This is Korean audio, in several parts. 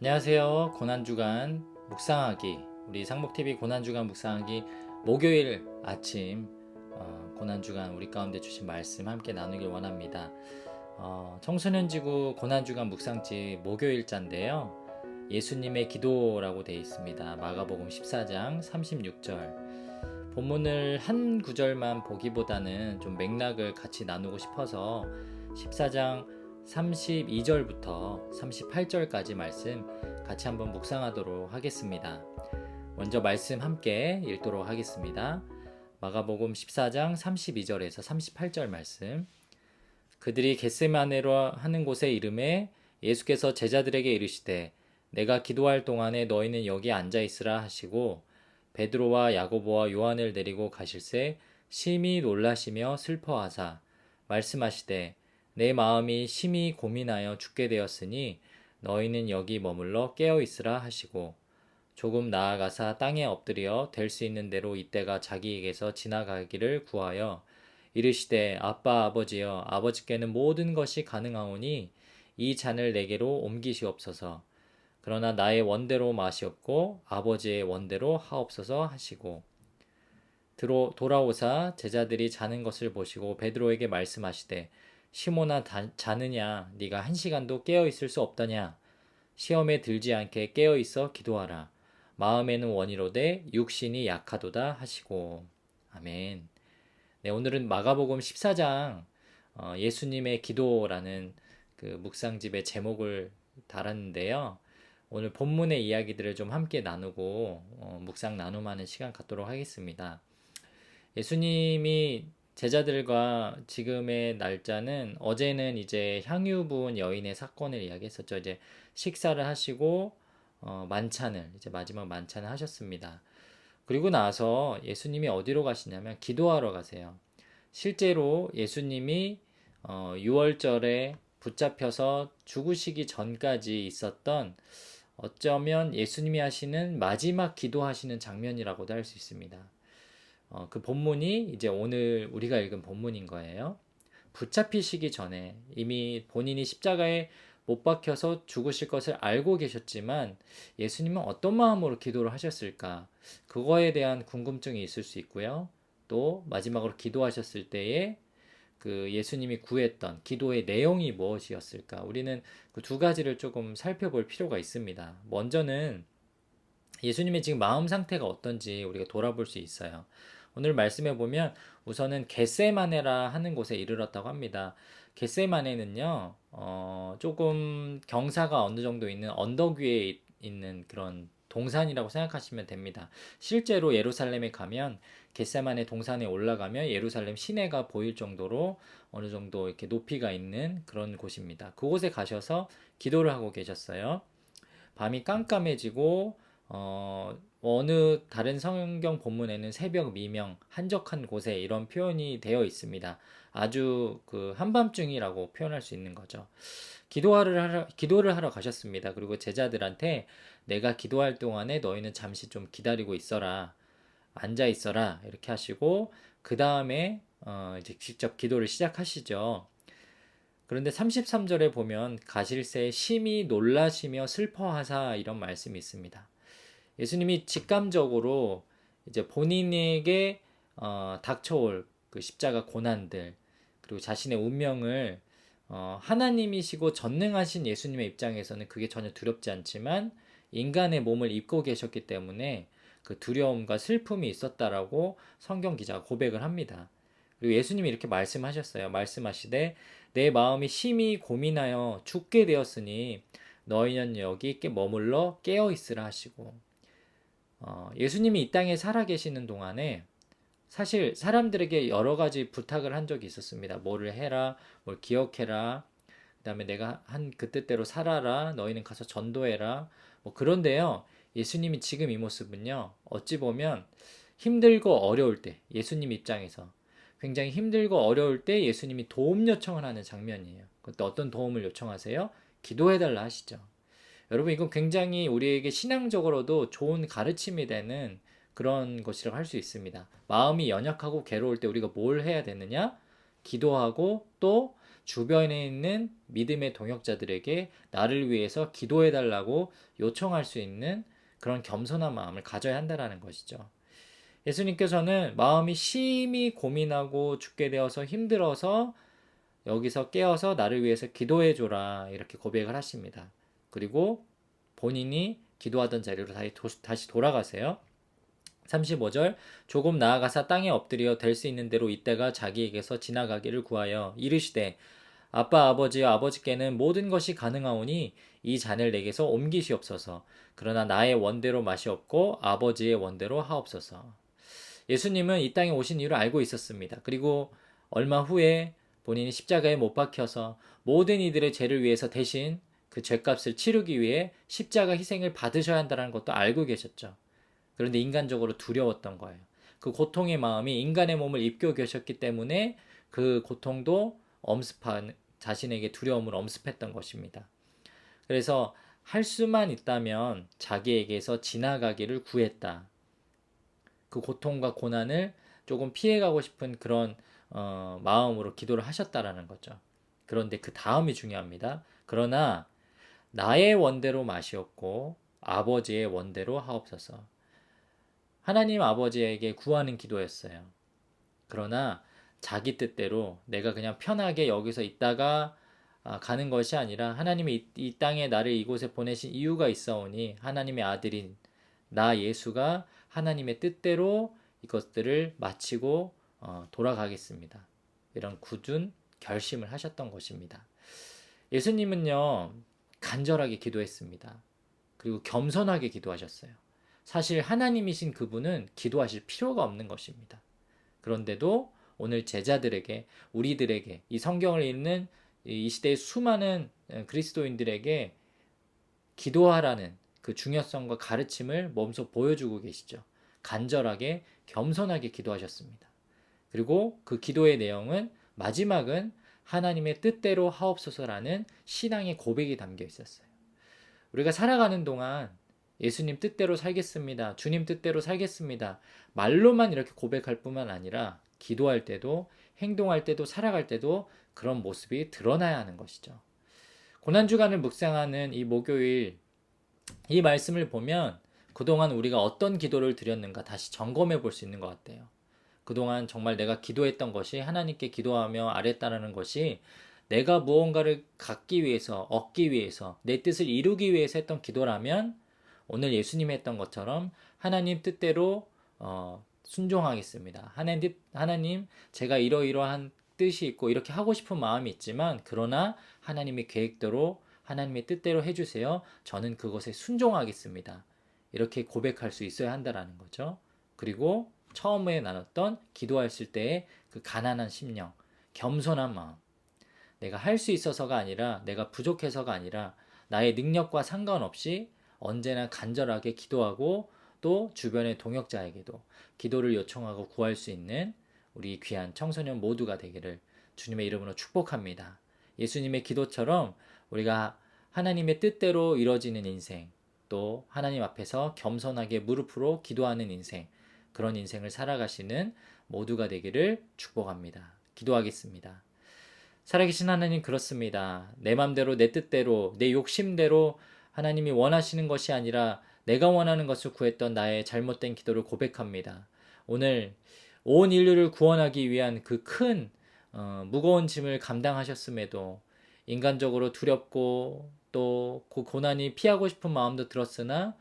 안녕하세요. 고난주간 묵상하기, 우리 상목TV 고난주간 묵상하기 목요일 아침 고난주간 우리 가운데 주신 말씀 함께 나누길 원합니다. 청소년지구 고난주간 묵상집 목요일자인데요. 예수님의 기도라고 되어 있습니다. 마가복음 14장 36절. 본문을 한 구절만 보기보다는 좀 맥락을 같이 나누고 싶어서 14장 32절부터 38절까지 말씀 같이 한번 묵상하도록 하겠습니다. 먼저 말씀 함께 읽도록 하겠습니다. 마가복음 14장 32절에서 38절 말씀. 그들이 겟세마네로 하는 곳에 이름에 예수께서 제자들에게 이르시되 내가 기도할 동안에 너희는 여기 앉아 있으라 하시고 베드로와 야고보와 요한을 데리고 가실새 심히 놀라시며 슬퍼하사 말씀하시되 내 마음이 심히 고민하여 죽게 되었으니 너희는 여기 머물러 깨어 있으라 하시고 조금 나아가사 땅에 엎드려 될 수 있는 대로 이때가 자기에게서 지나가기를 구하여 이르시되 아빠 아버지여 아버지께는 모든 것이 가능하오니 이 잔을 내게로 옮기시옵소서. 그러나 나의 원대로 마시옵고 아버지의 원대로 하옵소서 하시고 돌아오사 제자들이 자는 것을 보시고 베드로에게 말씀하시되 시몬아 자느냐 네가 한 시간도 깨어 있을 수 없더냐 시험에 들지 않게 깨어 있어 기도하라 마음에는 원이로되 육신이 약하도다 하시고. 아멘. 네, 오늘은 마가복음 14장 예수님의 기도라는 그 묵상집의 제목을 달았는데요. 오늘 본문의 이야기들을 좀 함께 나누고 묵상 나눔하는 시간 갖도록 하겠습니다. 예수님이 제자들과 지금의 날짜는 어제는 이제 향유 부은 여인의 사건을 이야기했었죠. 이제 식사를 하시고 만찬을 이제 마지막 만찬을 하셨습니다. 그리고 나서 예수님이 어디로 가시냐면 기도하러 가세요. 실제로 예수님이 6월절에 붙잡혀서 죽으시기 전까지 있었던 어쩌면 예수님이 하시는 마지막 기도하시는 장면이라고도 할 수 있습니다. 그 본문이 이제 오늘 우리가 읽은 본문인 거예요. 붙잡히시기 전에 이미 본인이 십자가에 못 박혀서 죽으실 것을 알고 계셨지만 예수님은 어떤 마음으로 기도를 하셨을까? 그거에 대한 궁금증이 있을 수 있고요. 또 마지막으로 기도하셨을 때에 그 예수님이 구했던 기도의 내용이 무엇이었을까? 우리는 그 두 가지를 조금 살펴볼 필요가 있습니다. 먼저는 예수님의 지금 마음 상태가 어떤지 우리가 돌아볼 수 있어요. 오늘 말씀해 보면 우선은 겟세마네라 하는 곳에 이르렀다고 합니다. 겟세마네는요, 조금 경사가 어느 정도 있는 언덕 위에 있는 그런 동산이라고 생각하시면 됩니다. 실제로 예루살렘에 가면 겟세마네 동산에 올라가면 예루살렘 시내가 보일 정도로 어느 정도 이렇게 높이가 있는 그런 곳입니다. 그곳에 가셔서 기도를 하고 계셨어요. 밤이 깜깜해지고 어느 다른 성경 본문에는 새벽 미명 한적한 곳에 이런 표현이 되어 있습니다. 아주 그 한밤중이라고 표현할 수 있는 거죠. 기도를 하러 가셨습니다. 그리고 제자들한테 내가 기도할 동안에 너희는 잠시 좀 기다리고 있어라. 앉아 있어라. 이렇게 하시고 그 다음에 이제 직접 기도를 시작하시죠. 그런데 33절에 보면 가실새 심히 놀라시며 슬퍼하사 이런 말씀이 있습니다. 예수님이 직감적으로 이제 본인에게 닥쳐올 그 십자가 고난들 그리고 자신의 운명을 하나님이시고 전능하신 예수님의 입장에서는 그게 전혀 두렵지 않지만 인간의 몸을 입고 계셨기 때문에 그 두려움과 슬픔이 있었다라고 성경 기자가 고백을 합니다. 그리고 예수님이 이렇게 말씀하셨어요. 말씀하시되 내 마음이 심히 고민하여 죽게 되었으니 너희는 여기 머물러 깨어 있으라 하시고 예수님이 이 땅에 살아계시는 동안에 사실 사람들에게 여러 가지 부탁을 한 적이 있었습니다. 뭐를 해라, 뭘 기억해라, 그 다음에 내가 한 그 뜻대로 살아라, 너희는 가서 전도해라. 그런데요, 예수님이 지금 이 모습은요, 어찌 보면 힘들고 어려울 때, 예수님 입장에서 굉장히 힘들고 어려울 때 예수님이 도움 요청을 하는 장면이에요. 그때 어떤 도움을 요청하세요? 기도해달라 하시죠. 여러분, 이건 굉장히 우리에게 신앙적으로도 좋은 가르침이 되는 그런 것이라고 할 수 있습니다. 마음이 연약하고 괴로울 때 우리가 뭘 해야 되느냐? 기도하고 또 주변에 있는 믿음의 동역자들에게 나를 위해서 기도해 달라고 요청할 수 있는 그런 겸손한 마음을 가져야 한다라는 것이죠. 예수님께서는 마음이 심히 고민하고 죽게 되어서 힘들어서 여기서 깨어서 나를 위해서 기도해 줘라 이렇게 고백을 하십니다. 그리고 본인이 기도하던 자리로 다시 돌아가세요. 35절 조금 나아가사 땅에 엎드려 될 수 있는 대로 이때가 자기에게서 지나가기를 구하여 이르시되 아빠 아버지여 아버지께는 모든 것이 가능하오니 이 잔을 내게서 옮기시옵소서. 그러나 나의 원대로 마시옵고 아버지의 원대로 하옵소서. 예수님은 이 땅에 오신 이유를 알고 있었습니다. 그리고 얼마 후에 본인이 십자가에 못 박혀서 모든 이들의 죄를 위해서 대신 그 죄값을 치르기 위해 십자가 희생을 받으셔야 한다는 것도 알고 계셨죠. 그런데 인간적으로 두려웠던 거예요. 그 고통의 마음이 인간의 몸을 입고 계셨기 때문에 그 고통도 자신에게 두려움을 엄습했던 것입니다. 그래서 할 수만 있다면 자기에게서 지나가기를 구했다. 그 고통과 고난을 조금 피해가고 싶은 그런 마음으로 기도를 하셨다라는 거죠. 그런데 그 다음이 중요합니다. 그러나 나의 원대로 마시옵고 아버지의 원대로 하옵소서. 하나님 아버지에게 구하는 기도였어요. 그러나 자기 뜻대로 내가 그냥 편하게 여기서 있다가 가는 것이 아니라 하나님이 이 땅에 나를 이곳에 보내신 이유가 있사오니 하나님의 아들인 나 예수가 하나님의 뜻대로 이것들을 마치고 돌아가겠습니다. 이런 굳은 결심을 하셨던 것입니다. 예수님은요, 간절하게 기도했습니다. 그리고 겸손하게 기도하셨어요. 사실 하나님이신 그분은 기도하실 필요가 없는 것입니다. 그런데도 오늘 제자들에게, 우리들에게, 이 성경을 읽는 이 시대의 수많은 그리스도인들에게 기도하라는 그 중요성과 가르침을 몸소 보여주고 계시죠. 간절하게, 겸손하게 기도하셨습니다. 그리고 그 기도의 내용은 마지막은 하나님의 뜻대로 하옵소서라는 신앙의 고백이 담겨 있었어요. 우리가 살아가는 동안 예수님 뜻대로 살겠습니다. 주님 뜻대로 살겠습니다. 말로만 이렇게 고백할 뿐만 아니라 기도할 때도 행동할 때도 살아갈 때도 그런 모습이 드러나야 하는 것이죠. 고난주간을 묵상하는 이 목요일 이 말씀을 보면 그동안 우리가 어떤 기도를 드렸는가 다시 점검해 볼 수 있는 것 같아요. 그동안 정말 내가 기도했던 것이 하나님께 기도하며 아뢰었다는 것이 내가 무언가를 갖기 위해서, 얻기 위해서, 내 뜻을 이루기 위해서 했던 기도라면 오늘 예수님이 했던 것처럼 하나님 뜻대로 순종하겠습니다. 하나님, 제가 이러이러한 뜻이 있고 이렇게 하고 싶은 마음이 있지만 그러나 하나님의 계획대로 하나님의 뜻대로 해주세요. 저는 그것에 순종하겠습니다. 이렇게 고백할 수 있어야 한다라는 거죠. 그리고 처음에 나눴던 기도했을 때의 그 가난한 심령, 겸손한 마음. 내가 할 수 있어서가 아니라 내가 부족해서가 아니라 나의 능력과 상관없이 언제나 간절하게 기도하고 또 주변의 동역자에게도 기도를 요청하고 구할 수 있는 우리 귀한 청소년 모두가 되기를 주님의 이름으로 축복합니다. 예수님의 기도처럼 우리가 하나님의 뜻대로 이루어지는 인생, 또 하나님 앞에서 겸손하게 무릎으로 기도하는 인생, 그런 인생을 살아가시는 모두가 되기를 축복합니다. 기도하겠습니다. 살아계신 하나님, 그렇습니다. 내 맘대로, 내 뜻대로, 내 욕심대로 하나님이 원하시는 것이 아니라 내가 원하는 것을 구했던 나의 잘못된 기도를 고백합니다. 오늘 온 인류를 구원하기 위한 그 큰 무거운 짐을 감당하셨음에도 인간적으로 두렵고 또 그 고난이 피하고 싶은 마음도 들었으나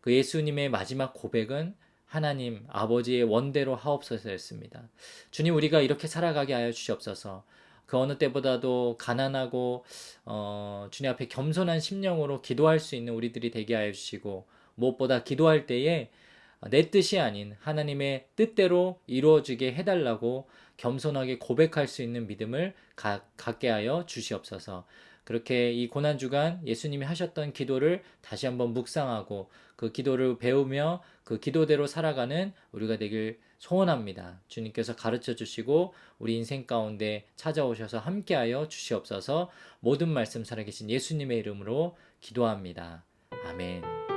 그 예수님의 마지막 고백은 하나님 아버지의 원대로 하옵소서였습니다. 주님, 우리가 이렇게 살아가게 하여 주시옵소서. 그 어느 때보다도 가난하고 주님 앞에 겸손한 심령으로 기도할 수 있는 우리들이 되게 하여 주시고, 무엇보다 기도할 때에 내 뜻이 아닌 하나님의 뜻대로 이루어지게 해달라고 겸손하게 고백할 수 있는 믿음을 갖게 하여 주시옵소서. 그렇게 이 고난주간 예수님이 하셨던 기도를 다시 한번 묵상하고 그 기도를 배우며 그 기도대로 살아가는 우리가 되길 소원합니다. 주님께서 가르쳐 주시고 우리 인생 가운데 찾아오셔서 함께하여 주시옵소서. 모든 말씀 살아계신 예수님의 이름으로 기도합니다. 아멘.